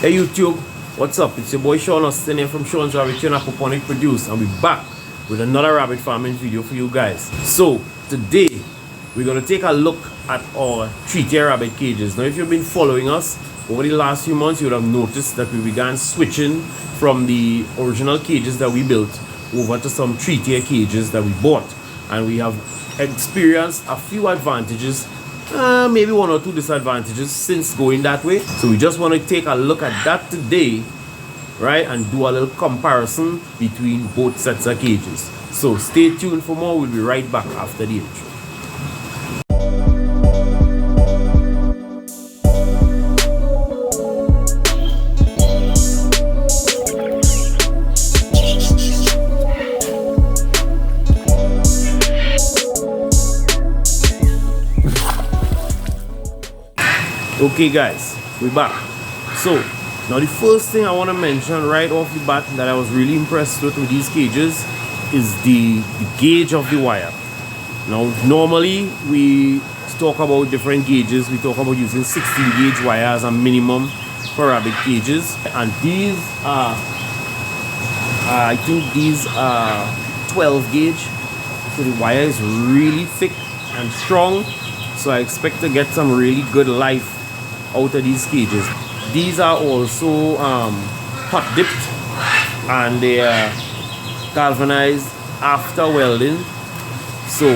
Hey YouTube, what's up? It's your boy Sean Austin here from Sean's Rabbit Chain Aquaponic Produce, and we're back with another rabbit farming video for you guys. So today we're gonna take a look at our 3-tier rabbit cages. Now if you've been following us over the last few months, you would have noticed that we began switching from the original cages that we built over to some 3-tier cages that we bought, and we have experienced a few advantages, maybe 1 or 2 disadvantages since going that way. So we just want to take a look at that today, right, and do a little comparison between both sets of cages. So stay tuned for more. We'll be right back after the intro. Okay guys, we're back. So now the first thing I want to mention right off the bat that I was really impressed with these cages is the gauge of the wire. Now normally we talk about different gauges. We talk about using 16 gauge wire as a minimum for rabbit cages, and these are I think these are 12 gauge, so the wire is really thick and strong, so I expect to get some really good life out of these cages. These are also hot dipped, and they are galvanized after welding, so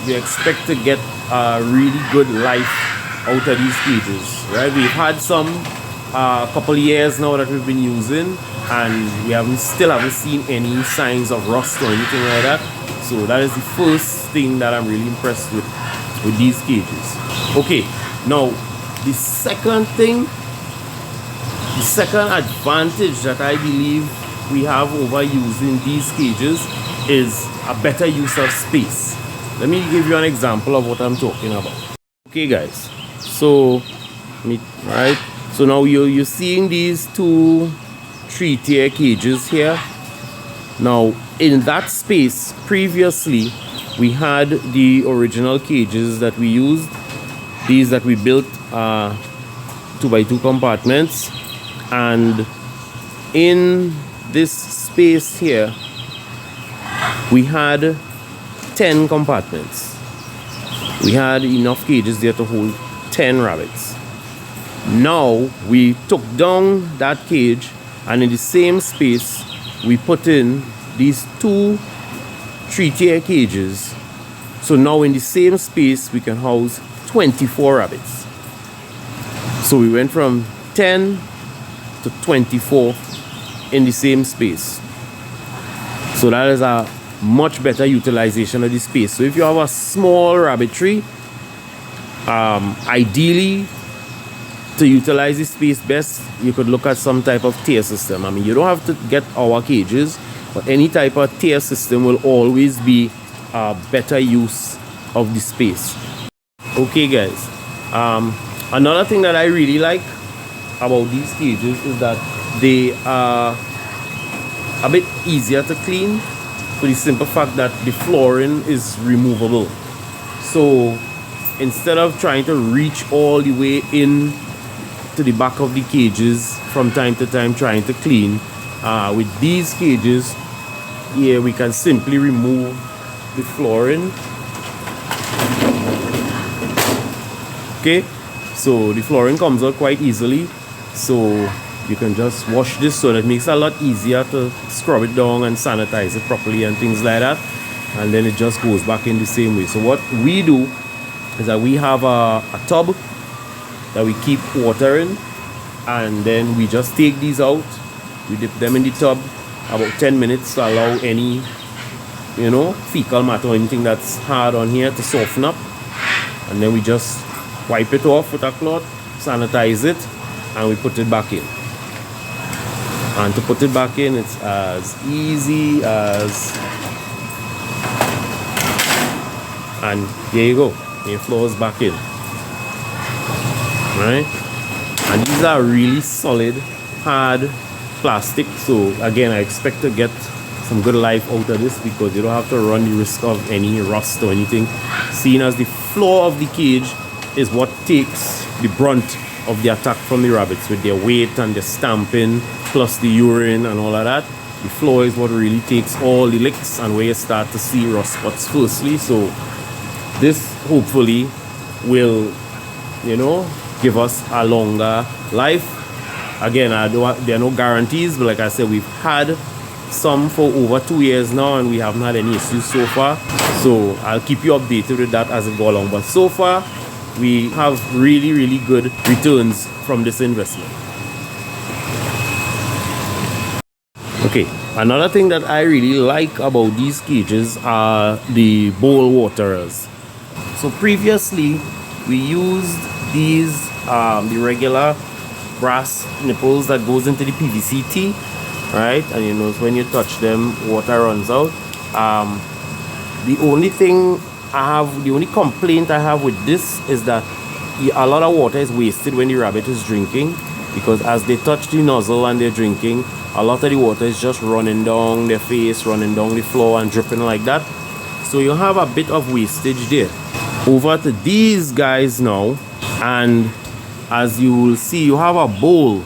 we expect to get a really good life out of these cages, right? We've had some couple of years now that we've been using, and we still haven't seen any signs of rust or anything like that. So that is the first thing that I'm really impressed with these cages. Okay, now the second advantage that I believe we have over using these cages is a better use of space. Let me give you an example of what I'm talking about. Okay guys, so now you're seeing these 2 3-tier cages here. Now in that space previously we had the original cages that we used, these that we built 2x2 compartments, and in this space here we had 10 compartments. We had enough cages there to hold 10 rabbits. Now we took down that cage, and in the same space we put in these 2 3-tier cages. So now in the same space we can house 24 rabbits. So we went from 10 to 24 in the same space. So that is a much better utilization of the space. So if you have a small rabbitry, ideally to utilize the space best, you could look at some type of tier system. I mean, you don't have to get our cages, but any type of tier system will always be a better use of the space. Okay guys, another thing that I really like about these cages is that they are a bit easier to clean, for the simple fact that the flooring is removable. So instead of trying to reach all the way in to the back of the cages from time to time trying to clean, with these cages here we can simply remove the flooring. Okay, so the flooring comes out quite easily, so you can just wash this, so that makes it a lot easier to scrub it down and sanitize it properly and things like that, and then it just goes back in the same way. So what we do is that we have a tub that we keep water in, and then we just take these out, we dip them in the tub about 10 minutes to allow any fecal matter or anything that's hard on here to soften up, and then we just wipe it off with a cloth, sanitize it, and we put it back in. And to put it back in, it's as easy as, and there you go, your floor is back in, right? And these are really solid, hard plastic, so again I expect to get some good life out of this, because you don't have to run the risk of any rust or anything, seeing as the floor of the cage is what takes the brunt of the attack from the rabbits with their weight and their stamping plus the urine and all of that. The floor is what really takes all the licks and where you start to see rust spots firstly. So this hopefully will, you know, give us a longer life. Again, there are no guarantees, but like I said, we've had some for over 2 years now and we haven't had any issues so far. So I'll keep you updated with that as it goes along. But so far, we have really good returns from this investment. Okay, another thing that I really like about these cages are the bowl waterers. So previously, we used these, the regular brass nipples that goes into the PVC tee, right? And you know, when you touch them, water runs out. The only complaint I have with this is that a lot of water is wasted when the rabbit is drinking, because as they touch the nozzle and they're drinking, a lot of the water is just running down their face, running down the floor and dripping like that. So you have a bit of wastage there. Over to these guys now, and as you will see, you have a bowl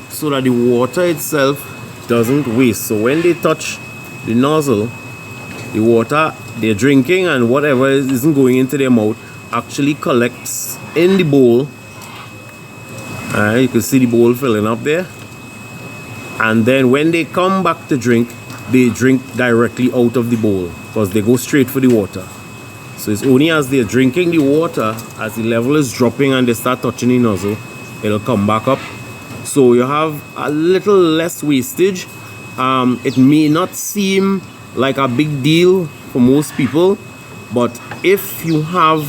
so that the water itself doesn't waste. So when they touch the nozzle, the water they're drinking and whatever isn't going into their mouth actually collects in the bowl. You can see the bowl filling up there, and then when they come back to drink, they drink directly out of the bowl because they go straight for the water. So it's only as they're drinking the water, as the level is dropping and they start touching the nozzle, it'll come back up. So you have a little less wastage. It may not seem like a big deal for most people, but if you have,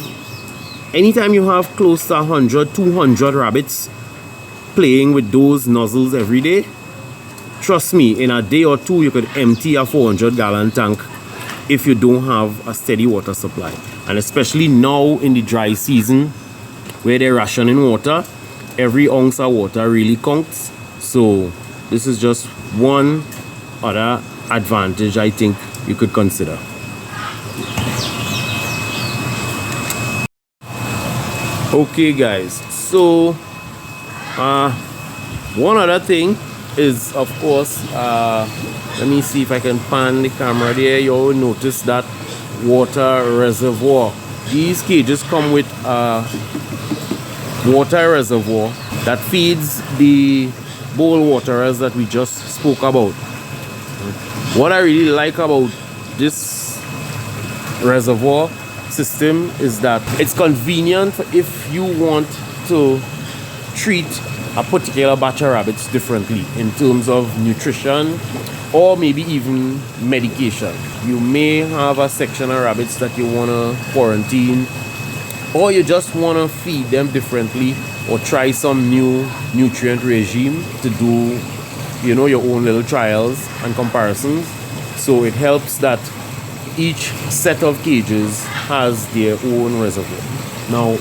anytime you have close to 100, 200 rabbits playing with those nozzles every day, trust me, in a day or two you could empty a 400-gallon tank if you don't have a steady water supply. And especially now in the dry season where they're rationing water, every ounce of water really counts. So this is just one other advantage I think you could consider. Okay guys, so one other thing is, of course, let me see if I can pan the camera there. You'll notice that water reservoir. These cages come with a water reservoir that feeds the bowl waterers that we just spoke about. What I really like about this reservoir system is that it's convenient if you want to treat a particular batch of rabbits differently in terms of nutrition or maybe even medication. You may have a section of rabbits that you want to quarantine, or you just want to feed them differently or try some new nutrient regime to do, you know, your own little trials and comparisons. So it helps that each set of cages has their own reservoir. Now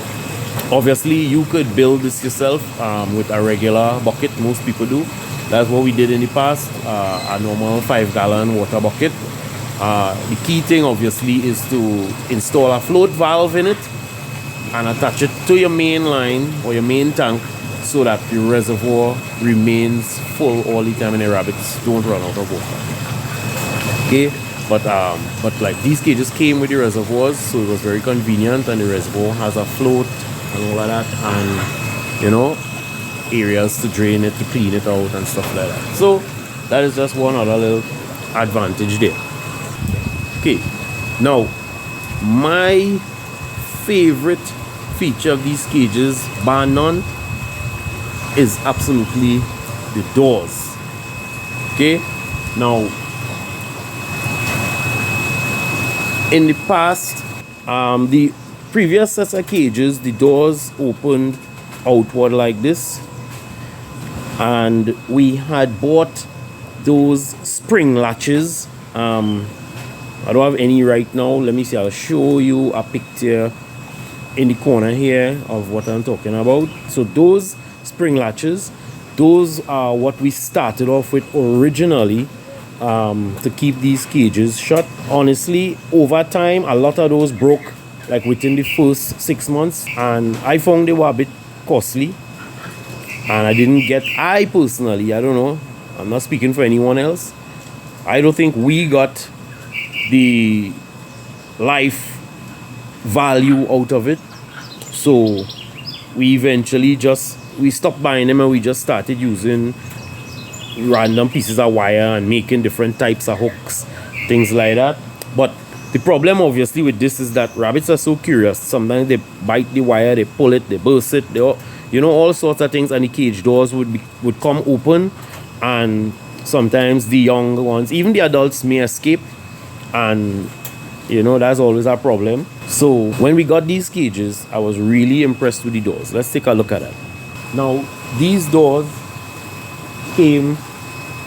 obviously you could build this yourself with a regular bucket. Most people do. That's what we did in the past, a normal 5-gallon water bucket. The key thing obviously is to install a float valve in it and attach it to your main line or your main tank so that the reservoir remains full all the time and the rabbits don't run out of water. Okay, but like these cages came with the reservoirs, so it was very convenient, and the reservoir has a float and all of that, and you know, areas to drain it, to clean it out and stuff like that. So that is just one other little advantage there. Okay, now my favorite feature of these cages, bar none, is absolutely the doors. Okay, now in the past, the previous sets of cages, the doors opened outward like this, and we had bought those spring latches. I don't have any right now. Let me see, I'll show you a picture in the corner here of what I'm talking about. So those spring latches, those are what we started off with originally, to keep these cages shut. Honestly, over time a lot of those broke like within the first 6 months, and I found they were a bit costly. And I personally, I don't know, I'm not speaking for anyone else, I don't think we got the life value out of it. So we eventually we stopped buying them and we just started using random pieces of wire and making different types of hooks, things like that. But the problem obviously with this is that rabbits are so curious. Sometimes they bite the wire, they pull it, they burst it, all sorts of things, and the cage doors would come open, and sometimes the young ones, even the adults, may escape, and that's always a problem. So when we got these cages, I was really impressed with the doors. Let's take a look at that. Now, these doors came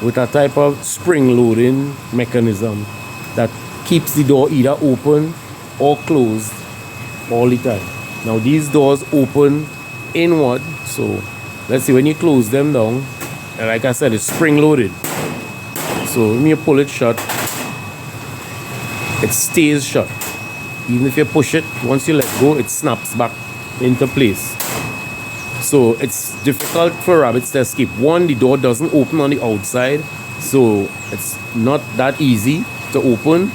with a type of spring loading mechanism that keeps the door either open or closed all the time. Now, these doors open inward, so let's see, when you close them down, and like I said, it's spring loaded. So when you pull it shut, it stays shut. Even if you push it, once you let go, it snaps back into place. So it's difficult for rabbits to escape. One, the door doesn't open on the outside, so it's not that easy to open,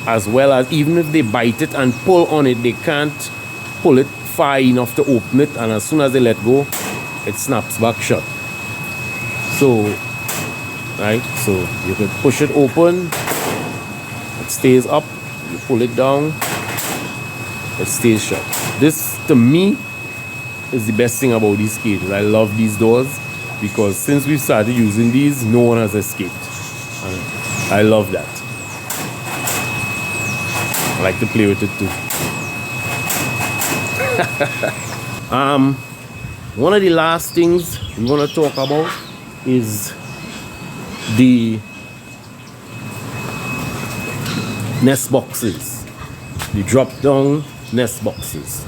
as well as even if they bite it and pull on it, they can't pull it far enough to open it, and as soon as they let go, it snaps back shut. So you could push it open, it stays up, you pull it down, it stays shut. This, to me, is the best thing about these cages. I love these doors because since we started using these, no one has escaped, and I love that. I like to play with it too. One of the last things I'm going to talk about is the nest boxes, the drop down nest boxes.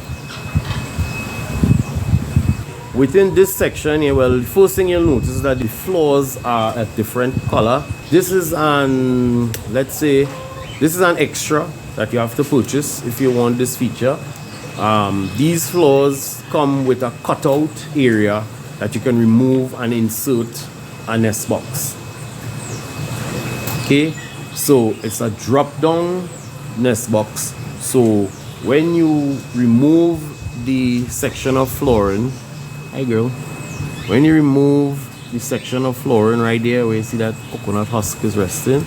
Within this section here, well, the first thing you'll notice is that the floors are a different color. This is an extra that you have to purchase if you want this feature. These floors come with a cutout area that you can remove and insert a nest box. Okay, so it's a drop down nest box. So when you remove the section of flooring, hi girl, when you remove the section of flooring right there where you see that coconut husk is resting,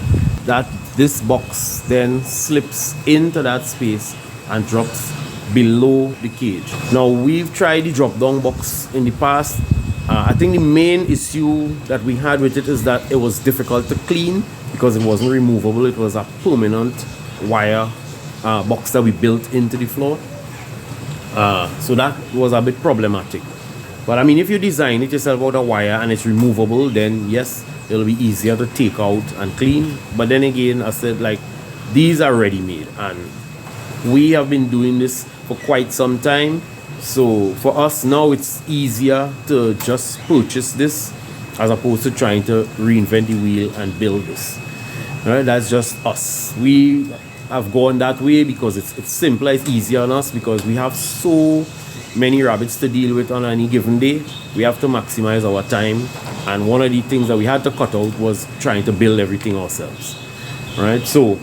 this box then slips into that space and drops below the cage. Now, we've tried the drop down box in the past. I think the main issue that we had with it is that it was difficult to clean because it wasn't removable. It was a permanent wire box that we built into the floor. So that was a bit problematic. But I mean, if you design it yourself out of wire and it's removable, then yes, it'll be easier to take out and clean. But then again, I said, like, these are ready-made, and we have been doing this for quite some time. So for us now, it's easier to just purchase this as opposed to trying to reinvent the wheel and build this. All right, that's just us. We have gone that way because it's simpler, it's easier on us because we have so many rabbits to deal with on any given day. We have to maximize our time, and one of the things that we had to cut out was trying to build everything ourselves. All right, so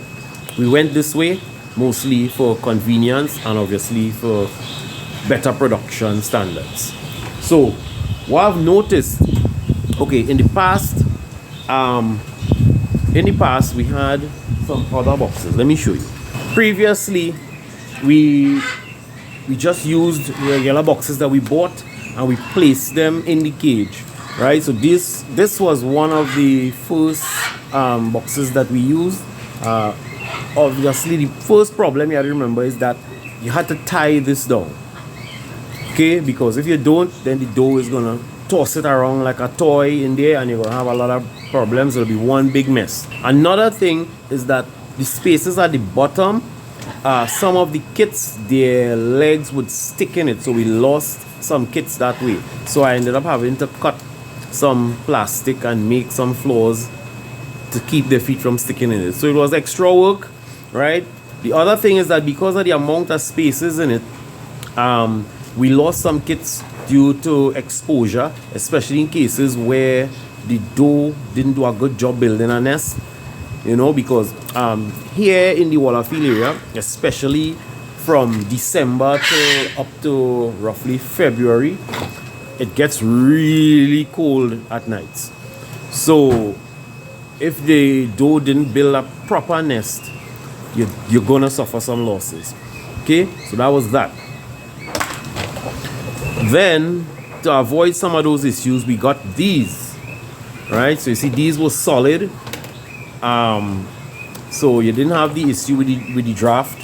we went this way mostly for convenience and obviously for better production standards. So what I've noticed, okay, in the past we had some other boxes. Let me show you. Previously, we just used regular boxes that we bought and we placed them in the cage, right? So this was one of the first boxes that we used. Obviously, the first problem you have to remember is that you had to tie this down, okay? Because if you don't, then the dough is gonna toss it around like a toy in there, and you're gonna have a lot of problems. It'll be one big mess. Another thing is that the spaces at the bottom, some of the kits, their legs would stick in it, so we lost some kits that way. So I ended up having to cut some plastic and make some floors to keep their feet from sticking in it. So it was extra work, right? The other thing is that because of the amount of spaces in it, we lost some kits due to exposure, especially in cases where the doe didn't do a good job building a nest. You know, because here in the Wallafield area, especially from December to up to roughly February, it gets really cold at nights. So if the doe didn't build a proper nest, you're gonna suffer some losses. Okay, so that was that. Then to avoid some of those issues, we got these, right? So you see, these were solid. So you didn't have the issue with the draft.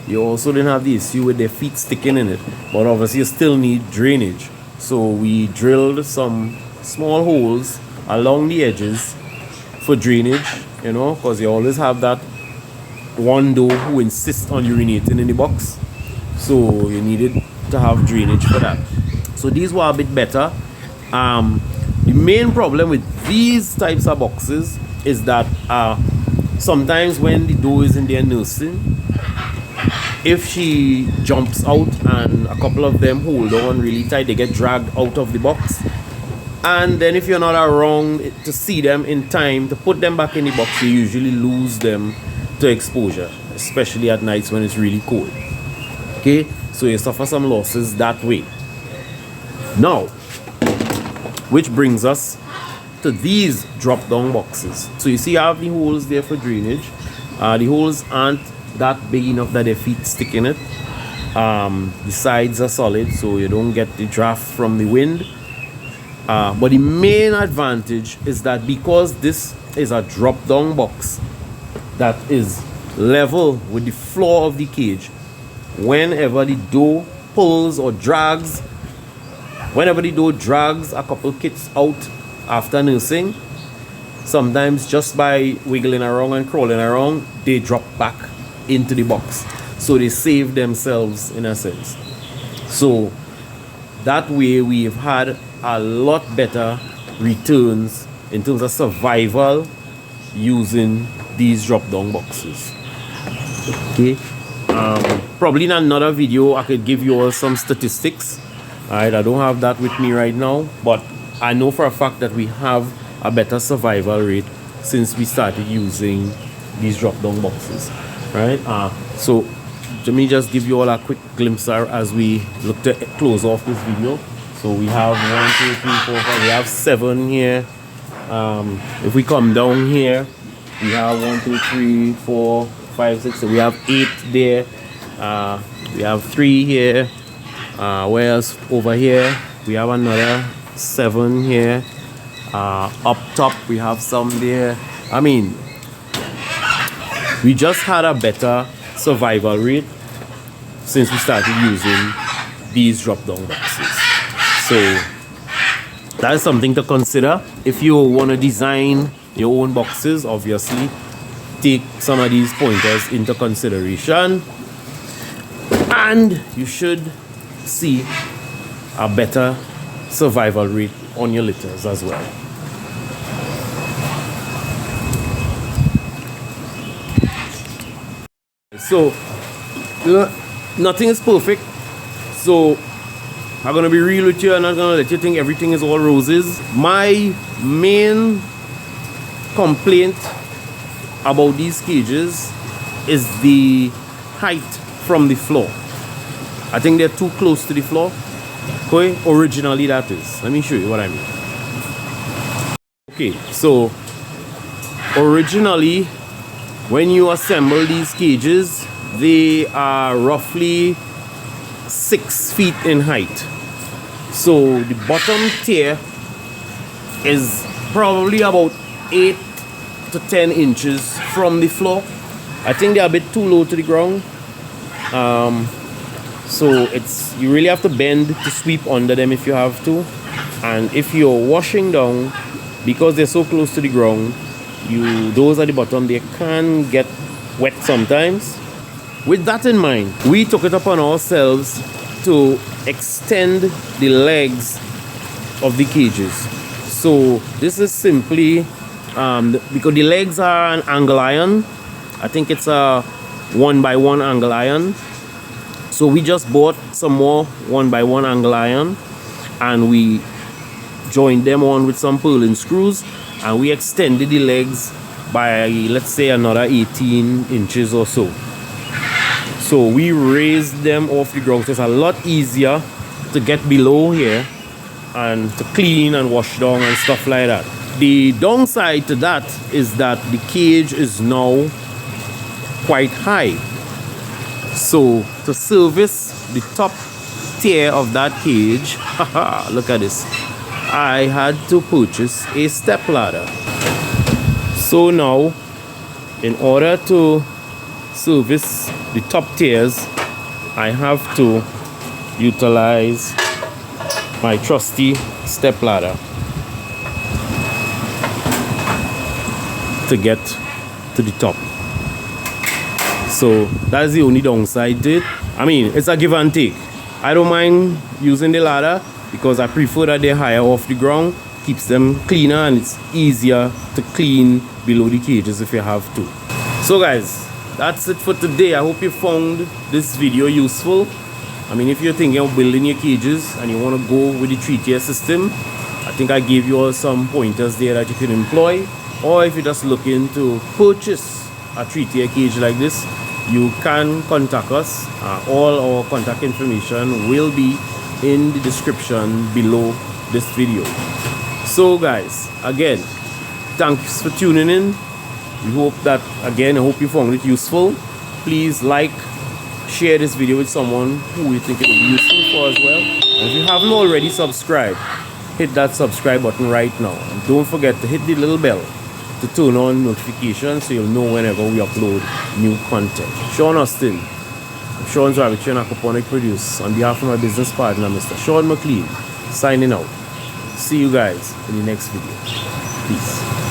You also didn't have the issue with their feet sticking in it, but obviously you still need drainage. So we drilled some small holes along the edges for drainage, you know, because you always have that one doe who insists on urinating in the box, so you needed to have drainage for that. So these were a bit better. The main problem with these types of boxes is that sometimes when the doe is in there nursing, if she jumps out and a couple of them hold on really tight, they get dragged out of the box. And then if you're not around to see them in time to put them back in the box, you usually lose them to exposure, especially at nights when it's really cold. Okay, so you suffer some losses that way. Now, which brings us to these drop down boxes. So you see I have the holes there for drainage. The holes aren't that big enough that their feet stick in it. The sides are solid, so you don't get the draft from the wind. But the main advantage is that because this is a drop down box that is level with the floor of the cage, whenever the doe pulls or drags, whenever the doe drags a couple kits out after nursing, sometimes just by wiggling around and crawling around, they drop back into the box. So they save themselves in a sense. So that way we've had a lot better returns in terms of survival using these drop down boxes. Okay, probably in another video I could give you all some statistics. Alright, I don't have that with me right now, but I know for a fact that we have a better survival rate since we started using these drop down boxes. Right, so let me just give you all a quick glimpse as we look to close off this video. So we have 1, 2, 3, 4, 5. We have 7 here. If we come down here, we have 1, 2, 3, 4, 5, 6. So we have 8 there. We have 3 here. Whereas over here we have another 7 here. Up top we have some there. I mean, we just had a better survival rate since we started using these drop down boxes. So that is something to consider. If you want to design your own boxes, obviously take some of these pointers into consideration, and you should see a better survival rate on your litters as well. So nothing is perfect, so I'm gonna be real with you. I'm not gonna let you think everything is all roses. My main complaint about these cages is the height from the floor. I think they're too close to the floor. Okay, originally that is. Let me show you what I mean. Okay, so originally when you assemble these cages, they are roughly 6 feet in height. So the bottom tier is probably about 8 to 10 inches from the floor. I think they're a bit too low to the ground. So you really have to bend to sweep under them if you have to. And if you're washing down, because they're so close to the ground, those at the bottom, they can get wet sometimes. With that in mind, we took it upon ourselves to extend the legs of the cages. So this is simply because the legs are an angle iron. I think it's a 1x1 angle iron. So we just bought some more 1x1 angle iron, and we joined them on with some purlin screws, and we extended the legs by, let's say, another 18 inches or so. So we raised them off the ground. So it's a lot easier to get below here and to clean and wash down and stuff like that. The downside to that is that the cage is now quite high. So to service the top tier of that cage, look at this, I had to purchase a step ladder. So now, in order to service the top tiers, I have to utilize my trusty step ladder to get to the top. So that's the only downside to it. I mean, it's a give and take. I don't mind using the ladder because I prefer that they're higher off the ground. Keeps them cleaner and it's easier to clean below the cages if you have to. So guys, that's it for today. I hope you found this video useful. I mean, if you're thinking of building your cages and you want to go with the 3-tier system, I think I gave you all some pointers there that you can employ. Or if you're just looking to purchase a 3-tier cage like this, you can contact us. All our contact information will be in the description below this video. So guys, again, thanks for tuning in. We hope that, again, I hope you found it useful. Please like, share this video with someone who you think it will be useful for as well. And if you haven't already subscribed, hit that subscribe button right now. And don't forget to hit the little bell to turn on notifications so you'll know whenever we upload new content. Sean Austin, Sean's Rabbit Chain Aquaponic Produce, on behalf of my business partner, Mr. Sean McLean, signing out. See you guys in the next video. Peace.